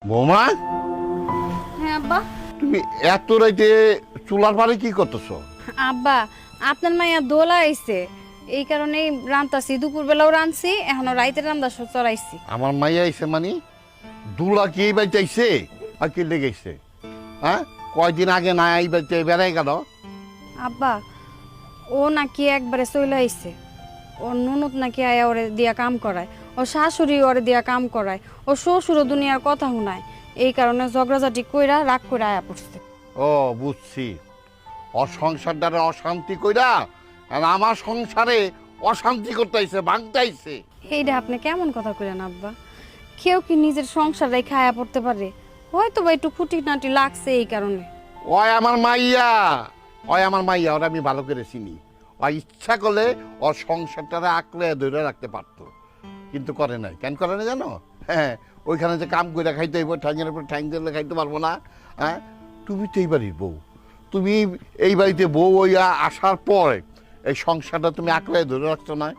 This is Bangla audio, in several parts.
বৌমা, হ্যাঁ আব্বা। তুমি এত রাইতে চুলার পারে কি করতেছ? আব্বা, আপনার মাইয়া দোলা আইছে, এই কারণে রান্তাছি। দুপুরবেলাও রানছি, এখনো রাইতের রান্দা চড়াইছি। আমার মাইয়া আইছে মানে দুলা কি এই বাড়িতে আইছে আর কি লেগেছে? হ্যাঁ, কয়দিন আগে না এই বাড়িতে বেড়াই গেল? আব্বা, ও নাকি একবারে চলে আইছে। ওর ননদ নাকি আয়া ওরে দিয়া কাম করায়, ও শাশুড়ি ওরে দিয়া কাম করায়, ও শ্বশুরও দুনিয়ার কথা শুনায়। এই কারণে ঝগড়াঝাটি কইরা রাগ করে আয়া পড়ছে। ও বুঝছি, সংসার দ্বারা অশান্তি কইরা আর আমার সংসারে অশান্তি করতে আইছে, ভাঙতে আইছে। এইটা আপনি কেমন কথা কইলেন আব্বা? কেউ কি নিজের সংসার রেখে আয়া পড়তে পারে? হয়তো বা একটু খুঁটিনাটি লাগছে এই কারণে। ওই আমার মাইয়া, ওই আমার মাইয়া, ওরা আমি ভালো করে চিনি। ওই ইচ্ছা করলে ওর সংসারটারে আঁকড়ে ধরে রাখতে পারতো, কিন্তু করে নাই। কেন করে না জানো? হ্যাঁ, ওইখানে যে কাম করে খাইতে হইব, ঠ্যাঙের উপর ঠ্যাং দিলে খাইতে পারবো না। হ্যাঁ, তুমি তো এই বাড়ির বউ, তুমি এই বাড়িতে বউ হইয়া আসার পর এই সংসারটা তুমি আঁকড়ে ধরে রাখছো না?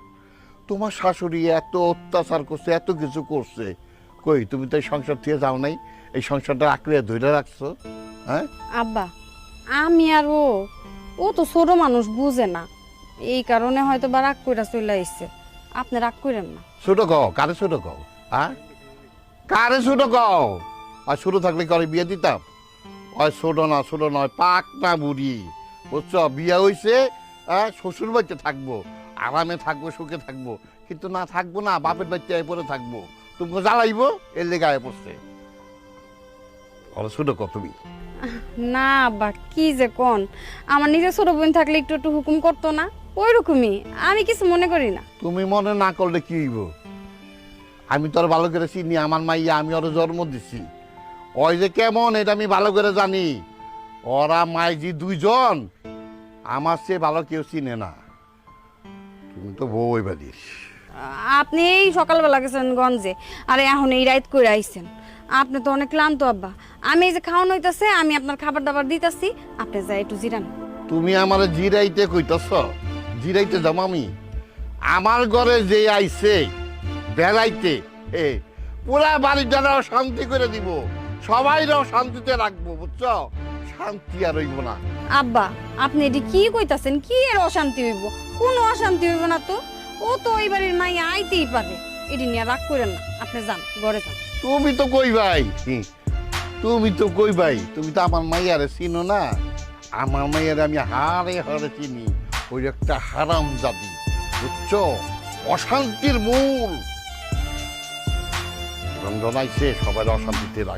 তোমার শাশুড়ি এত অত্যাচার করছে, এত কিছু করছে, কই তুমি তো এই সংসার থেকে যাও নাই, এই সংসারটা আঁকড়ে ধরে রাখছো। হ্যাঁ আব্বা, আমি আর ও তো ছোট মানুষ, বুঝে না। এই কারণে হয়তো বা রাগ কইরা চলে আইছে। আপনি রাগ করেন না। ছোট কও, কারে ছোট কও? হ্যাঁ, কারে ছোট কও? আর ছোট থাকলে করে বিয়ে দিতাম? ওই ছোট না, ছোট নয়, পাক না বুড়ি, বুঝছো? বিয়ে হয়েছে, শ্বশুর বাড়িতে থাকবো, আরামে থাকবো, সুখে থাকবো, কিন্তু না থাকবো না, বাপের বাড়িতে পরে থাকবো। তুমি জ্বালাইবো, এর লেগে আয় পড়ছে। ছোট কও তুমি? না আব্বা, কি যে কোন, আমার নিজের ছোট বোন থাকলে একটু একটু হুকুম করতো না? ওই রকমই, আমি কিছু মনে করি না। তুমি মনে না করলে কি হইব? আমি তো আর ভালো করে চিনি আমার মাইয়া, আমি ওর জন্ম দিছি। ওই যে কেমন এটা আমি ভালো করে জানি। ওরা মাইজি দুইজন, আমার চেয়ে ভালো কেউ চিনে না। তুমি তো বউ ওই বাড়ির। আপনি এই সকালবেলা গেছেন গঞ্জে, আর এখন এই রাত করে আইছেন। আপনি তো অনেক ক্লান্ত আব্বা। আমি এই যে খাওয়ানো হইতাছে, আমি আপনার খাবার দাবার দিতাছি, আপনি যাই একটু জিরান। তুমি আমার জিরাইতে কইতাছ? জিরাইতে যাম আমি? আমার ঘরে যে আইছে বেড়াইতে, পুরা বাড়িটাও শান্তি করে দিব, সবাইরাও শান্তিতে রাখবো, বুঝছো? শান্তি আর হইব না। আব্বা, আপনি এটি কি কইতাছেন? কি এর অশান্তি হইব? কোনো অশান্তি হইব না তো। ও তো ওই বাড়ির মাইয়া আইতেই পারে, এটি নিয়ে রাগ করেন না। আপনি যান, ঘরে যান। তুমি তো কই ভাই, তুমি তো কই ভাই, তুমি তো আমার মাইয়ারে চিনো না। আমার মাইয়ারে আমি হারে হারে চিনি, ওই একটা হারাম জাতি, বুঝছো? অশান্তির মূল। রঞ্জনাইছে সবাই অশান্তিতে রাখে।